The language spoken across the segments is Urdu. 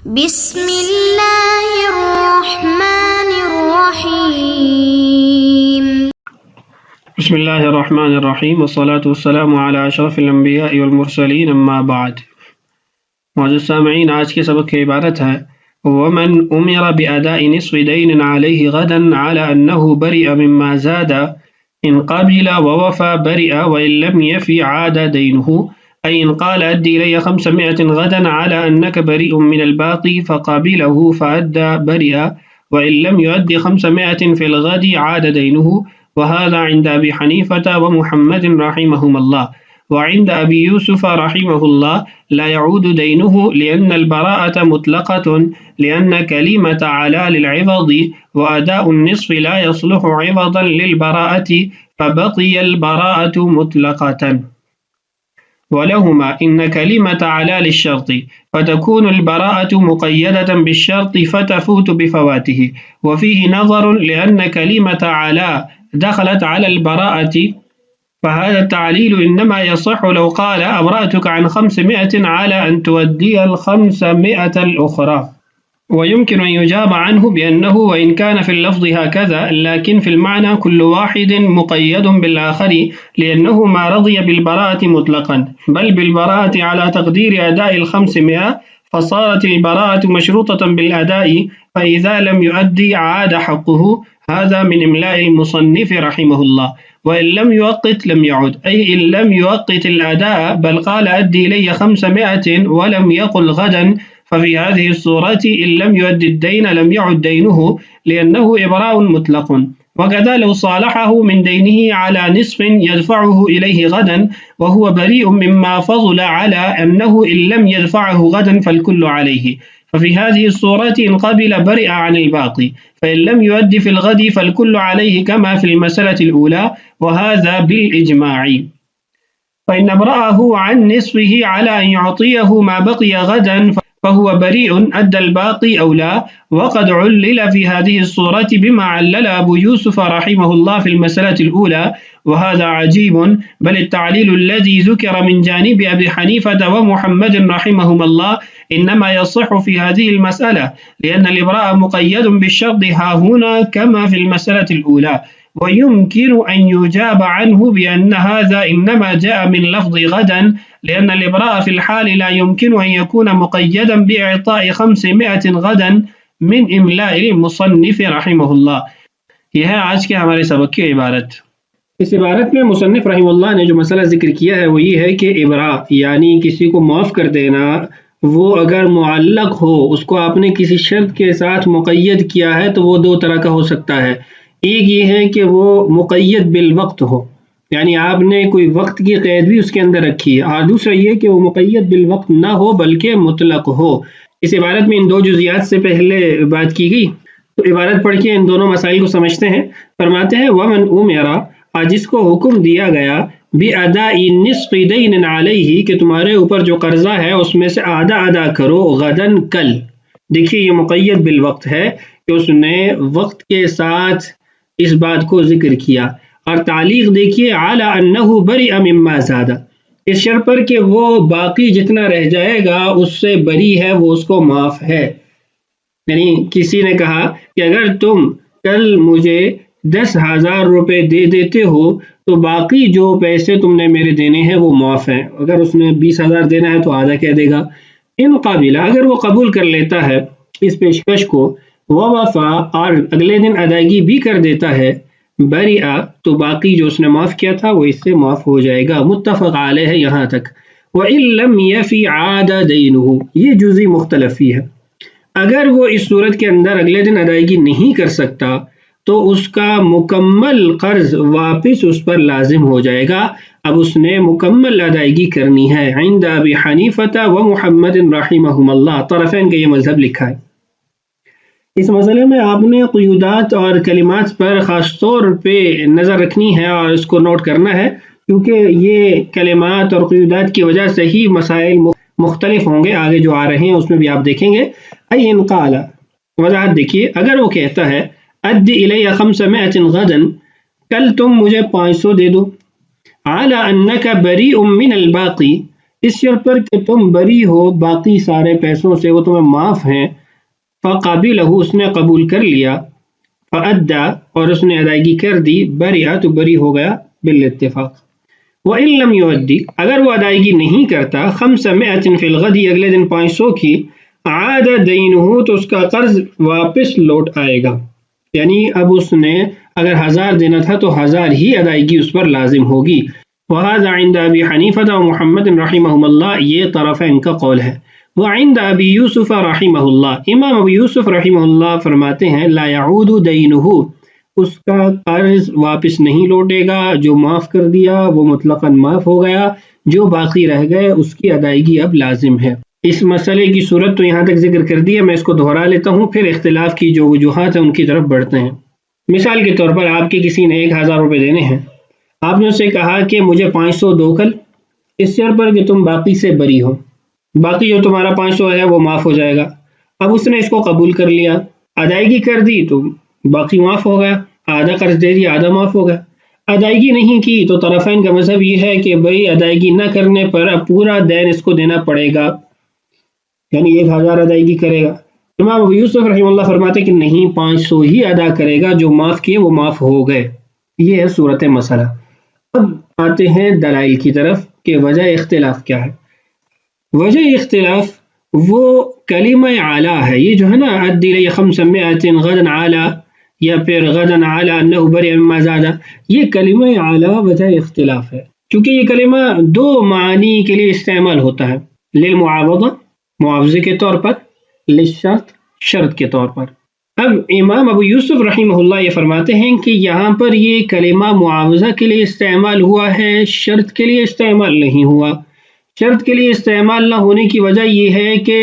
بسم اللہ الرحمن الرحیم بسم اللہ الرحمن الرحیم والصلاة والسلام علی اشرف الانبیاء والمرسلین اما بعد۔ معزز سامعین، آج کے سبق کی عبارت ہے ومن امر باداء نصف دین علیہ غدا علی انہ برئ مما زاد ان قبل ووفى برئ وان لم يفي عاد دینہ، أي إن قال أدي إلي 500 غدا على أنك بريء من الباقي فقابله فأدى برئ وإن لم يؤدي 500 في الغد عاد دينه، وهذا عند أبي حنيفة ومحمد رحمهم الله، وعند أبي يوسف رحمه الله لا يعود دينه لأن البراءة مطلقة، لأن كلمة على للعوض وأداء النصف لا يصلح عوضا للبراءة فبقي البراءة مطلقة. ولهما إن كلمة على للشرط فتكون البراءة مقيدة بالشرط فتفوت بفواته، وفيه نظر لأن كلمة على دخلت على البراءة، فهذا التعليل إنما يصح لو قال أبرأتك عن 500 على أن تودي 500 الأخرى. ويمكن أن يجاب عنه بأنه وإن كان في اللفظ هكذا لكن في المعنى كل واحد مقيد بالآخر، لأنه ما رضي بالبراءة مطلقا بل بالبراءة على تقدير أداء 500، فصارت البراءة مشروطة بالأداء، فإذا لم يؤدي عاد حقه. هذا من إملاء المصنف رحمه الله. وإن لم يوقت لم يعد، أي إن لم يوقت الأداء بل قال أدي إلي 500 ولم يقل غدا، ففي هذه الصورة إن لم يؤد الدين لم يعد دينه لأنه إبراء مطلق. وكذا لو صالحه من دينه على نصف يدفعه إليه غدا وهو بريء مما فضل على أنه إن لم يدفعه غدا فالكل عليه، ففي هذه الصورة إن قبل برئ عن الباقي، فإن لم يؤد في الغد فالكل عليه كما في المسألة الأولى، وهذا بالإجماع. فإن أبرأه عن نصفه على أن يعطيه ما بقي غدا فهو بريء أدى الباقي أو لا، وقد علل في هذه الصورة بما علل أبو يوسف رحمه الله في المسألة الأولى، وهذا عجيب، بل التعليل الذي ذكر من جانب أبي حنيفة ومحمد رحمهم الله إنما يصح في هذه المسألة، لأن الإبراء مقيد بالشرط ها هنا كما في المسألة الأولى. ويمكن أن يجاب عنه بأن هذا إنما جاء من لفظ غدا، لأن الإبراء في الحال لا يمكن أن يكون مقيدا بإعطاء 500 غدا من إملاء المصنف رحمه الله. یہ ہے آج کے ہمارے سبق کی عبارت۔ اس عبارت میں مصنف رحمہ اللہ نے جو مسئلہ ذکر کیا ہے وہ یہ ہے کہ ابراء یعنی کسی کو معاف کر دینا، وہ اگر معلق ہو، اس کو آپ نے کسی شرط کے ساتھ مقید کیا ہے تو وہ دو طرح کا ہو سکتا ہے۔ ایک یہ ہے کہ وہ مقید بالوقت ہو، یعنی آپ نے کوئی وقت کی قید بھی اس کے اندر رکھی ہے، اور دوسرا یہ کہ وہ مقید بالوقت نہ ہو بلکہ مطلق ہو۔ اس عبارت میں ان دو جزیات سے پہلے بات کی گئی، تو عبارت پڑھ کے ان دونوں مسائل کو سمجھتے ہیں۔ فرماتے ہیں ومن امر، جس کو حکم دیا گیا باداء نصف دین علیہ کہ تمہارے اوپر جو قرضہ ہے اس میں سے آدھا ادا کرو غدن کل۔ دیکھیے یہ مقید بالوقت ہے کہ اس نے وقت کے ساتھ اس بات کو ذکر کیا، اور تعلیق دیکھیے علی انہ برئ مما زاد، اس شرط پر کہ وہ باقی جتنا رہ جائے گا اس سے بری ہے، وہ اس کو معاف ہے۔ یعنی کسی نے کہا کہ اگر تم کل مجھے 10,000 روپے دے دیتے ہو تو باقی جو پیسے تم نے میرے دینے ہیں وہ معاف ہیں۔ اگر اس نے 20,000 دینا ہے تو آدھا کہہ دے گا۔ ان قابل، اگر وہ قبول کر لیتا ہے اس پیشکش کو، ووفا اور اگلے دن ادائیگی بھی کر دیتا ہے، برئ تو باقی جو اس نے معاف کیا تھا وہ اس سے معاف ہو جائے گا۔ متفق علیہ ہے یہاں تک۔ وَإِن لَمْ يَفِ عَادَ دَيْنُهُ، یہ جزئی مختلفی ہے۔ اگر وہ اس صورت کے اندر اگلے دن ادائیگی نہیں کر سکتا تو اس کا مکمل قرض واپس اس پر لازم ہو جائے گا، اب اس نے مکمل ادائیگی کرنی ہے۔ عند ابی حنیفہ و محمد رحمہم اللہ، طرفین کا یہ مذہب لکھا ہے۔ اس مسئلے میں آپ نے قیودات اور کلمات پر خاص طور پہ نظر رکھنی ہے اور اس کو نوٹ کرنا ہے، کیونکہ یہ کلمات اور قیودات کی وجہ سے ہی مسائل مختلف ہوں گے، آگے جو آ رہے ہیں اس میں بھی آپ دیکھیں گے۔ ای ان قال، وضاحت دیکھیے، اگر وہ کہتا ہے ادی الی 500 غدا، کل تم مجھے 500 دے دو، علی انک بریء من الباقی، اس شرط پر کہ تم بری ہو باقی سارے پیسوں سے، وہ تمہیں معاف ہیں. فقبلہ، اس نے قبول کر لیا. فأدى، اور اس نے ادائیگی کر دی. برئ، تو بری ہو گیا بالاتفاق. وإن لم يؤدي، اگر وہ ادائیگی نہیں کرتا 500 فی الغد، اگلے دن 500 کی، عاد دینہ، تو اس کا قرض واپس لوٹ آئے گا. یعنی اب اس نے اگر 1000 دینا تھا تو 1000 ہی ادائیگی اس پر لازم ہوگی. وهذا عند ابی حنیفہ و محمد رحمہم اللہ، یہ طرفین کا قول ہے. وعند ابی یوسف رحمہ اللہ، امام ابو یوسف رحمہ اللہ فرماتے ہیں لا یعود دینہ، اس کا قرض واپس نہیں لوٹے گا. جو معاف کر دیا وہ مطلقاً معاف ہو گیا، جو باقی رہ گئے اس کی ادائیگی اب لازم ہے. اس مسئلے کی صورت تو یہاں تک ذکر کر دیا، میں اس کو دہرا لیتا ہوں، پھر اختلاف کی جو وجوہات ہیں ان کی طرف بڑھتے ہیں. مثال کے طور پر آپ کے کسی نے 1000 روپے دینے ہیں، آپ نے اس سے کہا کہ مجھے 500 دو کل، اس شرط پر کہ تم باقی سے بری ہو، باقی جو تمہارا 500 ہے وہ معاف ہو جائے گا. اب اس نے اس کو قبول کر لیا، ادائیگی کر دی تو باقی معاف ہو گیا، آدھا قرض دے دیا آدھا معاف ہو گیا. ادائیگی نہیں کی تو طرفین کا مذہب یہ ہے کہ بھئی ادائیگی نہ کرنے پر اب پورا دین اس کو دینا پڑے گا، یعنی 1000 ادائیگی کرے گا. امام ابو یوسف رحمہ اللہ فرماتے کہ نہیں، 500 ہی ادا کرے گا، جو معاف کیے وہ معاف ہو گئے. یہ ہے صورت مسئلہ. اب آتے ہیں دلائل کی طرف کہ وجہ اختلاف کیا ہے. وجہ اختلاف وہ کلمہ اعلیٰ ہے، یہ جو ہے نا ادی لی 500 غدا اعلیٰ، یا پھر غدا اعلیٰ انہ برئ مما زاد، یہ کلمہ اعلیٰ وجہ اختلاف ہے، کیونکہ یہ کلمہ دو معنی کے لیے استعمال ہوتا ہے. للمعاوضہ، معاوضے کے طور پر، للشرط، شرط کے طور پر. اب امام ابو یوسف رحمہ اللہ یہ فرماتے ہیں کہ یہاں پر یہ کلمہ معاوضہ کے لیے استعمال ہوا ہے، شرط کے لیے استعمال نہیں ہوا. شرط کے لیے استعمال نہ ہونے کی وجہ یہ ہے کہ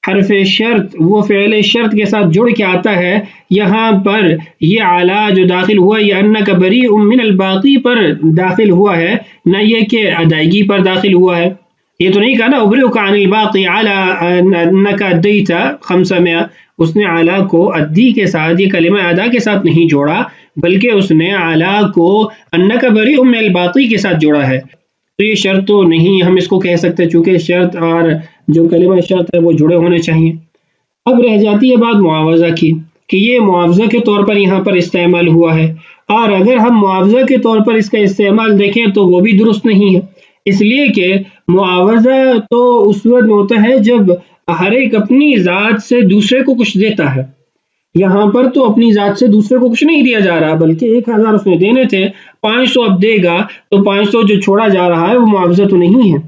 حرف شرط وہ فعل شرط کے ساتھ جڑ کے آتا ہے. یہاں پر یہ اعلیٰ جو داخل ہوا یہ انک بریء من الباقی پر داخل ہوا ہے، نہ یہ کہ ادائیگی پر داخل ہوا ہے. یہ تو نہیں کہا نا ابرئک عن الباقی علی انک ادیت 500، اس نے اعلیٰ کو ادی کے ساتھ، یہ کلمہ ادا کے ساتھ نہیں جوڑا، بلکہ اس نے اعلیٰ کو انک بریء من الباقی کے ساتھ جوڑا ہے. تو یہ شرط تو نہیں ہم اس کو کہہ سکتے، چونکہ شرط اور جو کلمہ شرط ہے وہ جڑے ہونے چاہیے. اب رہ جاتی ہے بات معاوضہ کی کہ یہ معاوضہ کے طور پر یہاں پر استعمال ہوا ہے، اور اگر ہم معاوضہ کے طور پر اس کا استعمال دیکھیں تو وہ بھی درست نہیں ہے، اس لیے کہ معاوضہ تو اس وقت ہوتا ہے جب ہر ایک اپنی ذات سے دوسرے کو کچھ دیتا ہے. یہاں پر تو اپنی ذات سے دوسرے کو کچھ نہیں دیا جا رہا، بلکہ 1000 اس نے دینے تھے، 500 اب دے گا، تو 500 جو چھوڑا جا رہا ہے وہ معاوضہ تو نہیں ہے،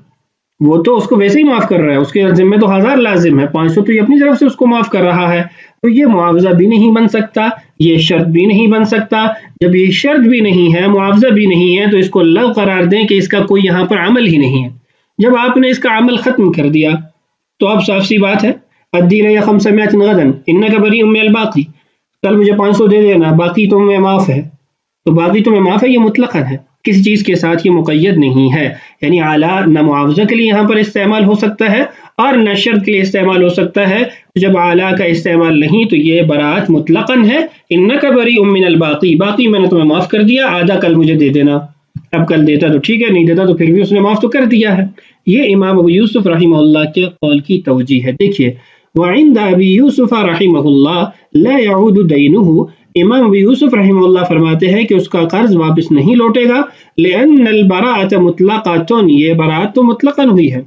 وہ تو اس کو ویسے ہی معاف کر رہا ہے، اس کے ذمہ تو 1000 لازم ہے، 500 تو یہ اپنی طرف سے اس کو معاف کر رہا ہے. تو یہ معاوضہ بھی نہیں بن سکتا، یہ شرط بھی نہیں بن سکتا. جب یہ شرط بھی نہیں ہے، معاوضہ بھی نہیں ہے، تو اس کو لغو قرار دیں کہ اس کا کوئی یہاں پر عمل ہی نہیں ہے. جب آپ نے اس کا عمل ختم کر دیا تو اب صاف سی بات ہے ادی لی 500 غدا انک بریء من الباقی، کل مجھے 500 دے دینا، باقی تمہیں معاف ہے. تو باقی تمہیں معاف ہے، یہ مطلقاً ہے، کسی چیز کے ساتھ یہ مقید نہیں ہے. یعنی اعلیٰ نہ معاوضہ کے لیے یہاں پر استعمال ہو سکتا ہے اور نہ شرط کے لیے استعمال ہو سکتا ہے. جب اعلیٰ کا استعمال نہیں تو یہ براءت مطلقاً ہے. انک بریء من الباقی، باقی میں نے تمہیں معاف کر دیا، آدھا کل مجھے دے دینا. اب کل دیتا تو ٹھیک ہے، نہیں دیتا تو پھر بھی اس نے معاف تو کر دیا ہے. یہ امام ابو یوسف رحمہ اللہ کے قول کی توجیہ ہے. دیکھیے وعند ابی یوسف رحمہ اللہ لا يعود دینہ، امام ابو یوسف رحمہ اللہ فرماتے ہیں کہ اس کا قرض واپس نہیں لوٹے گا. لأن البراءة مطلقة، یہ براءت تو مطلقاً ہوئی ہے.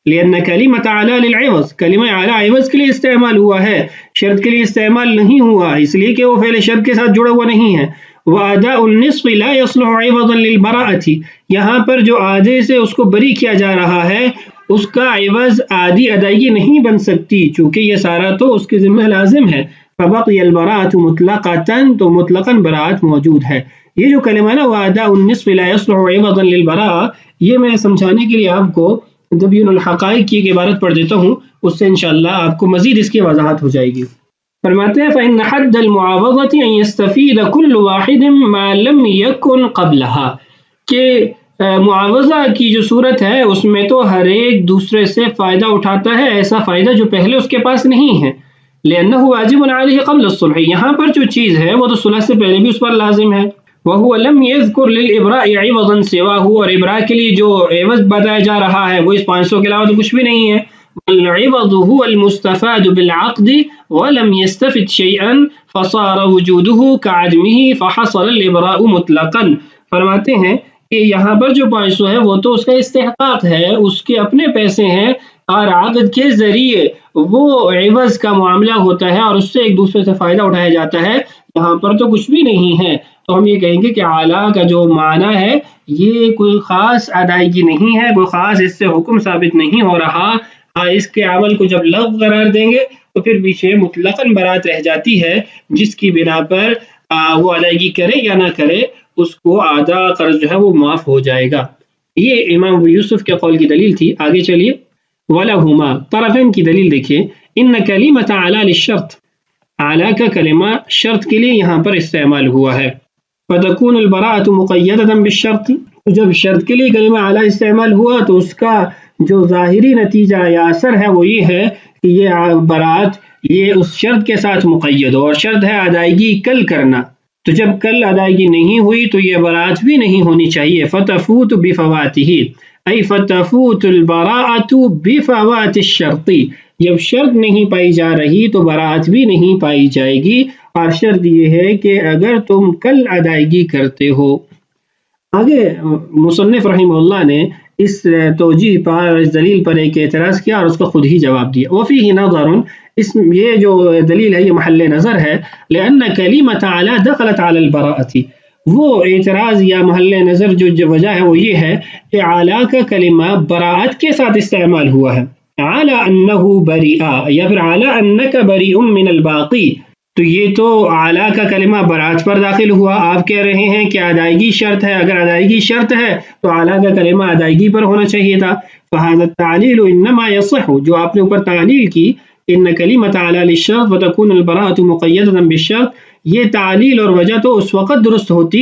لأن کلمۃ اعلیٰ للعوض، کلمہ اعلیٰ عوض کے لیے استعمال ہوا ہے، شرط کے لیے استعمال نہیں ہوا، اس لیے کہ وہ فعل شرط کے ساتھ جڑا ہوا نہیں ہے. وأداء النصف لا يصلح عوضا للبراءة، یہاں پر جو آدھے سے اس کو بری کیا جا رہا ہے اس کا عوض آدھی ادائیگی نہیں بن سکتی، چونکہ یہ سارا تو اس کے ذمہ لازم ہے. فبقي البراءة مطلقة، تو مطلقاً براءت موجود ہے. یہ جو کلمہ ہے نا وأداء النصف لا يصلح عوضا للبراءة، یہ میں سمجھانے کے لیے آپ کو تبیین الحقائق کی ایک عبارت پڑھ دیتا ہوں، اس سے انشاءاللہ آپ کو مزید اس کی وضاحت ہو جائے گی. فرماتے ہیں فإن حد المعاوضة أن يستفيد كل واحد ما لم يكن قبلها، کہ معاوضہ کی جو صورت ہے اس میں تو ہر ایک دوسرے سے فائدہ اٹھاتا ہے، ایسا فائدہ جو پہلے اس کے پاس نہیں ہے. لأنه واجب عليه قبل الصلح، یہاں پر جو چیز ہے وہ تو صلح سے پہلے بھی اس پر لازم ہے. وهو لم يذكر للإبراء عوضا سواه، اور ابراء کے لیے جو عوض بتایا جا رہا ہے وہ اس 500 کے علاوہ تو کچھ بھی نہیں ہے. العوض هو المستفاد بالعقد ولم يستفد شيئا فصار وجوده كعدمه فحصل الإبراء مطلقا. فرماتے ہیں کہ یہاں پر جو 500 ہے وہ تو اس کا استحقاق ہے، اس کے اپنے پیسے ہیں، اور عقد کے ذریعے وہ عوض کا معاملہ ہوتا ہے اور اس سے ایک دوسرے سے فائدہ اٹھایا جاتا ہے. یہاں پر تو کچھ بھی نہیں ہے. تو ہم یہ کہیں گے کہ اعلیٰ کا جو معنی ہے یہ کوئی خاص ادائیگی نہیں ہے، کوئی خاص اس سے حکم ثابت نہیں ہو رہا. اس کے عمل کو جب لغو قرار دیں گے تو پھر پیچھے مطلقاً برات رہ جاتی ہے، جس کی بنا پر وہ ادائیگی کرے یا نہ کرے اس کو آدھا قرض جو ہے وہ معاف ہو جائے گا. یہ امام ابو یوسف کے قول کی دلیل تھی. آگے چلیے. وَلَهُمَا، طرفین کی دلیل دیکھیے. ان کلمۃ اعلیٰ للشرط، اعلیٰ کا کلمہ شرط کے لیے یہاں پر استعمال ہوا ہے. فَتَكُونُ الْبَرَاءَةُ مُقَيَّدَةً بِالشَّرْطِ، جب شرط کے لیے کلمہ اعلیٰ استعمال ہوا تو اس کا جو ظاہری نتیجہ یا اثر ہے وہ یہ ہے کہ یہ برات یہ اس شرط کے ساتھ مقید ہو، اور شرط ہے ادائیگی کل کرنا. تو جب کل ادائیگی نہیں ہوئی تو یہ برات بھی نہیں ہونی چاہیے. فَتَفُوتُ بِفَوَاتِهِ ای فتفوت البراءۃ بفوات الشرط، جب شرط نہیں پائی جا رہی تو برات بھی نہیں پائی جائے گی، اور شرط یہ ہے کہ اگر تم کل ادائیگی کرتے ہو. آگے مصنف رحمہ اللہ نے اس توجیہ پر، اس دلیل پر ایک اعتراض کیا اور اس کا خود ہی جواب دیا. وفیہ نظر، یہ جو دلیل ہے یہ محل نظر ہے. لأن کلمۃ اعلیٰ دخلت علی البراءۃ، وہ اعتراض یا محل نظر جو وجہ ہے وہ یہ ہے کہ اعلیٰ کا کلمہ براءت کے ساتھ استعمال ہوا ہے. اعلیٰ انہ بریء یا پھر اعلیٰ انک بریء من الباقی، تو یہ تو اعلیٰ کا کلمہ برات پر داخل ہوا. آپ کہہ رہے ہیں کہ ادائیگی شرط ہے، اگر ادائیگی شرط ہے تو اعلیٰ کا کلمہ ادائیگی پر ہونا چاہیے تھا. فهذا التعلیل انما یصح، جو آپ نے اوپر تعلیل کی ان کلمۃ اعلیٰ للشرط وتكون البراءۃ مقیدۃ بالشرط، یہ تعلیل اور وجہ تو اس وقت درست ہوتی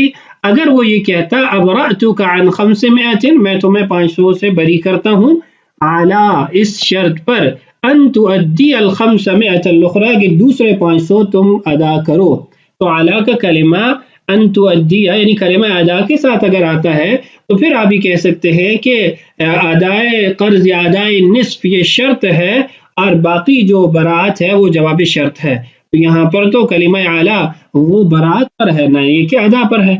اگر وہ یہ کہتا ابرأتک عن 500، میں تمہیں 500 سے بری کرتا ہوں، اعلیٰ اس شرط پر ان تؤدی ال500 الاخرى کہ دوسرے 500 تم ادا کرو. تو اعلیٰ کا کلمہ ان تؤدی یعنی کلمہ ادا کے ساتھ اگر آتا ہے تو پھر آپ یہ کہہ سکتے ہیں کہ ادائے قرض یا ادائے نصف یہ شرط ہے اور باقی جو برات ہے وہ جواب شرط ہے. تو یہاں پر تو کلمہ اعلیٰ وہ برات پر ہے، نہ یہ کہ ادا پر ہے.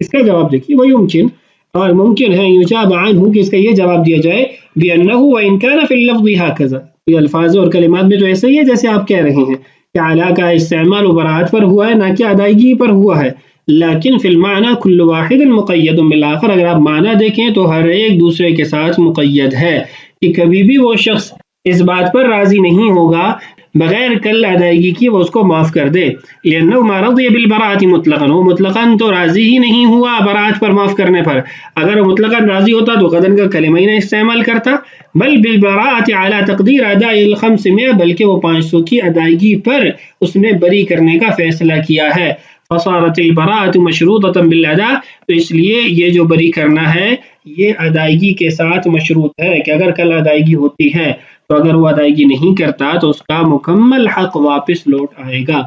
اس کا جواب دیکھیے. وہ ممکن اور ممکن ہے یجاب عنہ کہ اس کا یہ جواب دیا جائے بأنہ وإن كان في اللفظ هكذا، یہ الفاظ اور کلمات میں تو ایسا ہی ہے جیسے آپ کہہ رہے ہیں کہ اعلیٰ کا استعمال و برات پر ہوا ہے نہ کہ ادائیگی پر ہوا ہے. لیکن فی المعنی کل واحد مقید بالآخر، اگر آپ معنی دیکھیں تو ہر ایک دوسرے کے ساتھ مقید ہے کہ کبھی بھی وہ شخص اس بات پر راضی نہیں ہوگا بغیر کل ادائیگی کی وہ اس کو معاف کر دے. لأنه ما رضی بالبراءۃ مطلقاً، وہ مطلقاً تو راضی ہی نہیں ہوا برات پر معاف کرنے پر. اگر وہ مطلقاً راضی ہوتا تو غدن کا کلمہ ہی نہ استعمال کرتا. بل بالبراءۃ علی تقدیر اداء ال500، بلکہ وہ 500 کی ادائیگی پر اس نے بری کرنے کا فیصلہ کیا ہے. فصارت البراءۃ مشروطۃ بالاداء، تو اس لیے یہ جو بری کرنا ہے یہ ادائیگی کے ساتھ مشروط ہے کہ اگر کل ادائیگی ہوتی ہے تو اگر وہ ادائیگی نہیں کرتا تو اس کا مکمل حق واپس لوٹ آئے گا.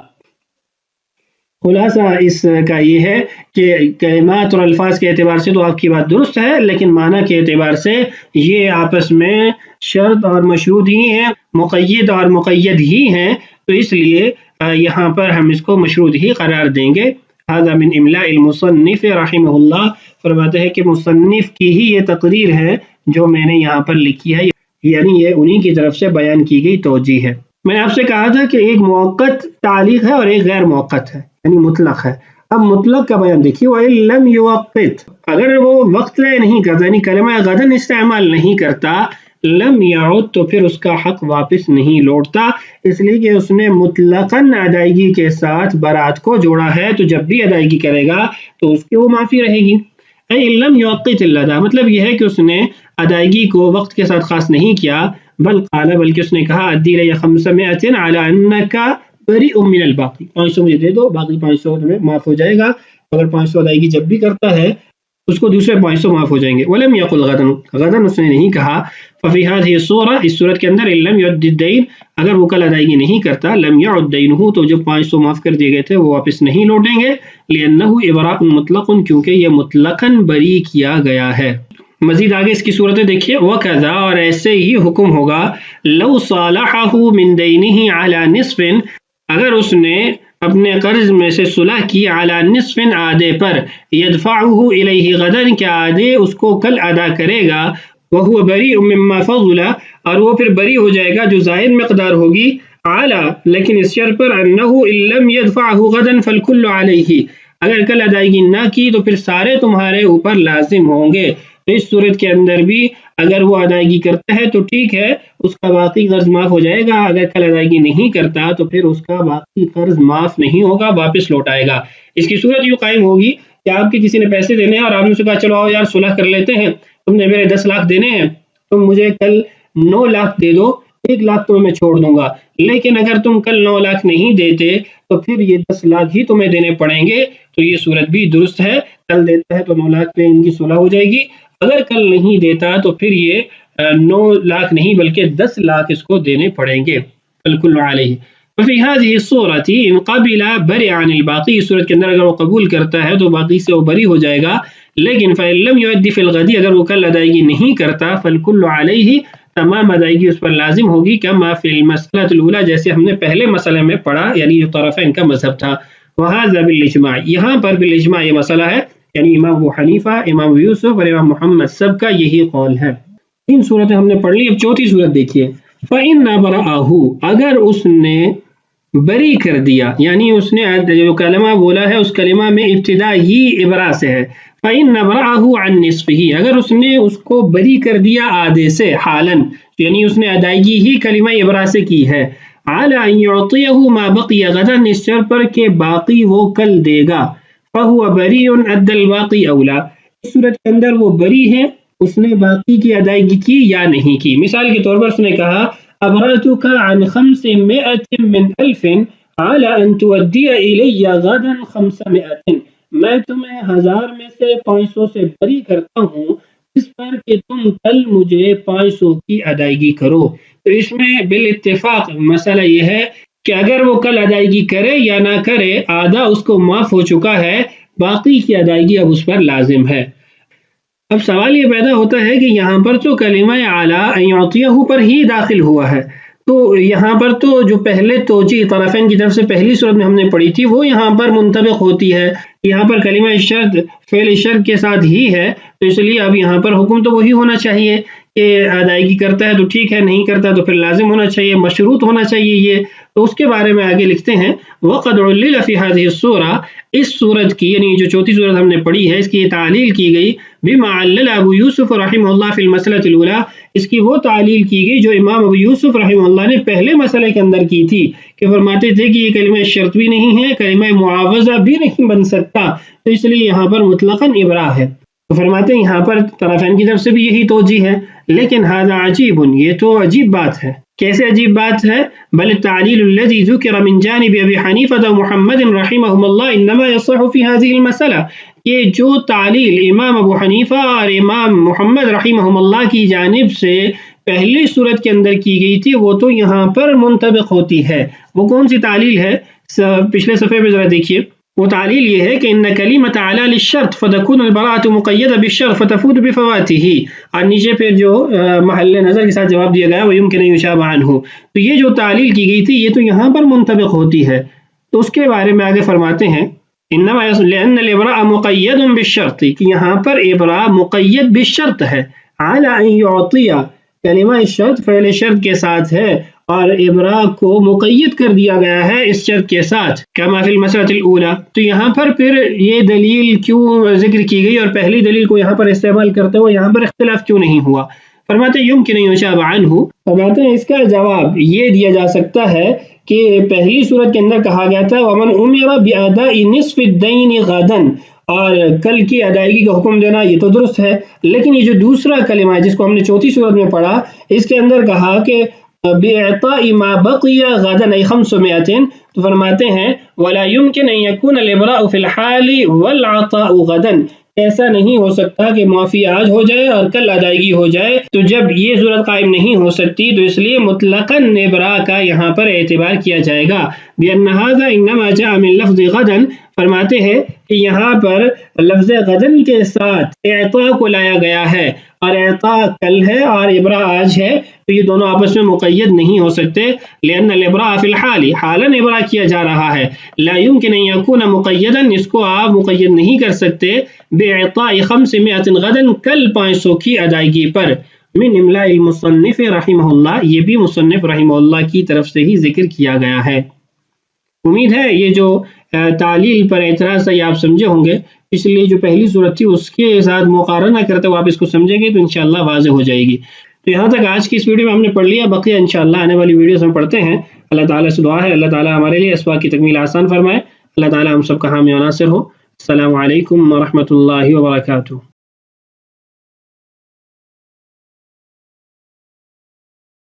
خلاصہ اس کا یہ ہے کہ کلمات اور الفاظ کے اعتبار سے تو آپ کی بات درست ہے، لیکن معنی کے اعتبار سے یہ آپس میں شرط اور مشروط ہی ہیں، مقید اور مقید ہی ہیں. تو اس لیے یہاں پر ہم اس کو مشروط ہی قرار دیں گے. هذا من املاء المصنف رحمہ اللہ، فرماتے ہیں کہ مصنف کی ہی یہ تقریر ہے جو میں نے یہاں پر لکھی ہے، یعنی یہ انہی کی طرف سے بیان کی گئی توجیہ ہے. میں نے آپ سے کہا تھا کہ ایک موقت تعلیق ہے اور ایک غیر موقت ہے یعنی مطلق ہے. اب مطلق کا بیان دیکھیے. وَإِن لَمْ يُوَقِّتْ، اگر وہ وقت طے نہیں کرتا یعنی کلمہ غدن استعمال نہیں کرتا، لم یعد تو پھر اس کا حق واپس نہیں لوٹتا، اس لیے کہ اس نے مطلقاً ادائیگی کے ساتھ برات کو جوڑا ہے. تو جب بھی ادائیگی کرے گا تو اس کی وہ معافی رہے گی. لم یوقت الادا، مطلب یہ ہے کہ اس نے ادائیگی کو وقت کے ساتھ خاص نہیں کیا، بل قال، بلکہ اس نے کہا ادی لی 500 علی انک بریء من الباقی، 500 مجھے دے دو، باقی 500 تمہیں معاف ہو جائے گا. اگر 500 ادائیگی جب بھی کرتا ہے اس کو دوسرے 500 معاف ہو جائیں گے. ولم یقل غدن، غدن اس نے نہیں کہا. ففی هذه الصورة، اس صورت کے اندر لم يعد الدین، اگر وہ کل ادائیگی نہیں کرتا، لم يعد دینہ، تو جو 500 معاف کر دیے گئے تھے وہ واپس نہیں لوٹیں گے. لأنہ ابراء مطلق، کیونکہ یہ مطلقاً بری کیا گیا ہے. مزید آگے اس کی صورتیں دیکھیے. وَكَذَا، اور ایسے ہی حکم ہوگا. لو صالحه من دینہ علی نصف، اگر اس نے اپنے قرض میں سے صلح کی علی نصف، آدھے پر، یدفعہ الیہ غدا، کہ آدھے اس کو کل ادا کرے گا، وہو بریء مما فضل، اور وہ پھر بری ہو جائے گا جو زائد مقدار ہوگی، علی، لیکن اس شرط پر، انہ ان لم یدفعہ غدا فالکل علیہ، اگر کل ادائیگی نہ کی تو پھر سارے تمہارے اوپر لازم ہوں گے. تو اس صورت کے اندر بھی اگر وہ ادائیگی کرتا ہے تو ٹھیک ہے، اس کا باقی قرض معاف ہو جائے گا. اگر کل ادائیگی نہیں کرتا تو پھر اس کا باقی قرض معاف نہیں ہوگا، واپس لوٹائے گا. اس کی صورت یوں قائم ہوگی کہ آپ کے کسی نے پیسے دینے ہیں اور آپ نے اسے کہا چلو آؤ یار صلح کر لیتے ہیں، تم نے میرے 10 لاکھ دینے ہیں، تم مجھے کل 9 لاکھ دے دو، 1 لاکھ تو میں چھوڑ دوں گا. لیکن اگر تم کل 9 لاکھ نہیں دیتے تو پھر یہ 10 لاکھ ہی تمہیں دینے پڑیں گے. تو یہ صورت بھی درست ہے. کل دیتا ہے تو 9 لاکھ پہ ان کی صلح ہو جائے گی. اگر کل نہیں دیتا تو پھر یہ 9 لاکھ نہیں بلکہ 10 لاکھ اس کو دینے پڑیں گے. فالکل علیہ. وفی هذه الصورة ان قبل برئ عن الباقی، اس صورت کے اندر اگر وہ قبول کرتا ہے تو باقی سے وہ بری ہو جائے گا. لیکن فإن لم يؤدي في الغد، اگر وہ کل ادائیگی نہیں کرتا، فالکل علیہ، تمام ادائیگی اس پر لازم ہوگی. کما فی المسألة الاولى، جیسے ہم نے پہلے مسئلے میں پڑھا، یعنی جو طرفین کا مذہب تھا. وهذا بالاجماع، یہاں پر بالاجماع یہ مسئلہ ہے، یعنی امام ابو حنیفہ، امام ابو یوسف اور امام محمد سب کا یہی قول ہے. 3 صورتیں ہم نے پڑھ لی. اب چوتھی صورت دیکھیے. فإن برأه، اگر اس نے بری کر دیا، یعنی اس نے جو کلمہ بولا ہے اس کلمہ میں ابتدا ہی ابرا سے ہے. فإن برأه عن نصفه، اگر اس نے اس کو بری کر دیا آدھے سے، حالاً، یعنی اس نے ادائیگی ہی کلمہ ابرا سے کی ہے. على ان يعطيه ما بقي غدا، اس شرط پر کہ باقی وہ کل دے گا. فهو بريء ادى الباقي اولا، اس صورت کے اندر وہ بری ہے، اس نے باقی کی ادائیگی کی یا نہیں کی. مثال کے طور پر اس نے کہا ابرأتك عن 500 من 1000 على ان تؤدي الي غدا 500، میں تمہیں 1000 میں سے 500 سے بری کرتا ہوں اس پر کہ تم کل مجھے 500 کی ادائیگی کرو. تو اس میں بالاتفاق مسئلہ یہ ہے کہ اگر وہ کل ادائیگی کرے یا نہ کرے، آدھا اس کو معاف ہو چکا ہے، باقی کی ادائیگی اب اس پر لازم ہے. اب سوال یہ پیدا ہوتا ہے کہ یہاں پر تو کلمہ اعلیٰ ان یعطیہ پر ہی داخل ہوا ہے، تو یہاں پر تو جو پہلے توجیہ طرفین کی طرف سے پہلی صورت میں ہم نے پڑھی تھی وہ یہاں پر منطبق ہوتی ہے. یہاں پر کلمہ شرط فعل شرط کے ساتھ ہی ہے، تو اس لیے اب یہاں پر حکم تو وہی ہونا چاہیے کہ ادائیگی کرتا ہے تو ٹھیک ہے، نہیں کرتا تو پھر لازم ہونا چاہیے، مشروط ہونا چاہیے یہ. تو اس کے بارے میں آگے لکھتے ہیں وَقَدْ عُلِّلَ فِي هَذِهِ الصُّورَةِ، اس صورت کی یعنی جو چوتھی صورت ہم نے پڑھی ہے اس کی یہ تعلیل کی گئی بما علل ابو یوسف رحمہ اللہ فی المسئلۃ الاولی، اس کی وہ تعلیل کی گئی جو امام ابو یوسف رحمہ اللہ نے پہلے مسئلے کے اندر کی تھی، کہ فرماتے تھے کہ یہ کلمہ شرط بھی نہیں ہے، کلمہ معاوضہ بھی نہیں بن سکتا، تو اس لیے یہاں پر مطلقاً ابراء ہے. تو فرماتے ہیں یہاں پر طرفین کی طرف سے بھی یہی توجیہ ہے. لیکن هذا عجیب، یہ تو عجیب بات ہے. کیسے عجیب بات ہے؟ بل التعلیل الذي ذکر من جانب ابی حنیفہ محمد رحمہم اللہ انما یصح فی هذه المسئلہ، یہ جو تعلیل امام ابو حنیفہ اور امام محمد رحمہم اللہ کی جانب سے پہلی صورت کے اندر کی گئی تھی وہ تو یہاں پر منطبق ہوتی ہے. وہ کون سی تعلیل ہے؟ پچھلے صفحے پہ ذرا دیکھیے. وہ تعلیل یہ ہے کہ ان کلمۃ علی للشرط فتكون البراءۃ مقیدہ بالشرط فتفوت بفواتہ، اور نیچے پھر جو محل نظر کے ساتھ جواب دیا گیا وہ يمكن ان يشابه عنه، تو یہ جو تعلیل کی گئی تھی یہ تو یہاں پر منطبق ہوتی ہے. تو اس کے بارے میں آگے فرماتے ہیں انما لان الابراء مقید بالشرط، کہ یہاں پر ابراء مقید بالشرط ہے. علی ان یعطی، کلمہ شرط فعل شرط کے ساتھ ہے اور ابراء کو مقید کر دیا گیا ہے اس شرط کے ساتھ، کما فی المسئلۃ الاولی. تو یہاں پر پھر یہ دلیل کیوں ذکر کی گئی اور پہلی دلیل کو یہاں پر استعمال کرتے ہوئے یہاں پر اختلاف کیوں نہیں ہوا؟ فرماتے ہیں یمکن ان یشابہ عنہ، فرماتے ہیں اس کا جواب یہ دیا جا سکتا ہے کہ پہلی صورت کے اندر کہا گیا تھا ومن امر باداء نصف الدین غدا، اور کل کی ادائیگی کا حکم دینا، یہ تو درست ہے. لیکن یہ جو دوسرا کلمہ ہے جس کو ہم نے چوتھی صورت میں پڑھا، اس کے اندر کہا کہ بِإِعْطَاءِ مَا بَقِيَ غَدًا أي 500، تو فرماتے ہیں وَلَا يُمْكِنْ أَن يَكُونَ الْإِبْرَاءُ فِي الْحَالِ وَالْعَطَاءُ غَدًا، ایسا نہیں ہو سکتا کہ معافی آج ہو جائے اور کل ادائیگی ہو جائے، تو جب یہ صورت قائم نہیں ہو سکتی تو اس لیے مطلقاً ابراء کا یہاں پر اعتبار کیا جائے گا۔ بِأَنَّ هَذَا إِنَّمَا جَاءَ مِن لَفْظِ غَدًا، فرماتے ہیں کہ یہاں پر لفظ غدن کے ساتھ اعطاء کو لایا گیا ہے، اور اعطاء کل ہے اور ابراء آج ہے، تو یہ دونوں آپس میں مقید نہیں ہو سکتے۔ لأن الابراء فی الحال، حالاً ابراء کیا جا رہا ہے، لا يمكن ان يكون مقیدا، اس کو آپ مقید نہیں کر سکتے باعطاء 500 غدا، کل 500 کی ادائیگی پر۔ من املاء المصنف رحمہ اللہ، یہ بھی مصنف رحمہ اللہ کی طرف سے ہی ذکر کیا گیا ہے۔ امید ہے یہ جو تعلیل پر اعتراض ہے آپ سمجھے ہوں گے، اس لیے جو پہلی صورت تھی اس کے ساتھ مقارنہ کرتے ہوئے آپ اس کو سمجھیں گے تو انشاءاللہ واضح ہو جائے گی۔ تو یہاں تک آج کی اس ویڈیو میں ہم نے پڑھ لیا، بقیہ انشاءاللہ آنے والی ویڈیوز میں پڑھتے ہیں۔ اللہ تعالیٰ سے دعا ہے اللہ تعالیٰ ہمارے لیے اسباق کی تکمیل آسان فرمائے، اللہ تعالیٰ ہم سب کا حامی و ناصر ہو۔ السلام علیکم ورحمۃ اللہ وبرکاتہ۔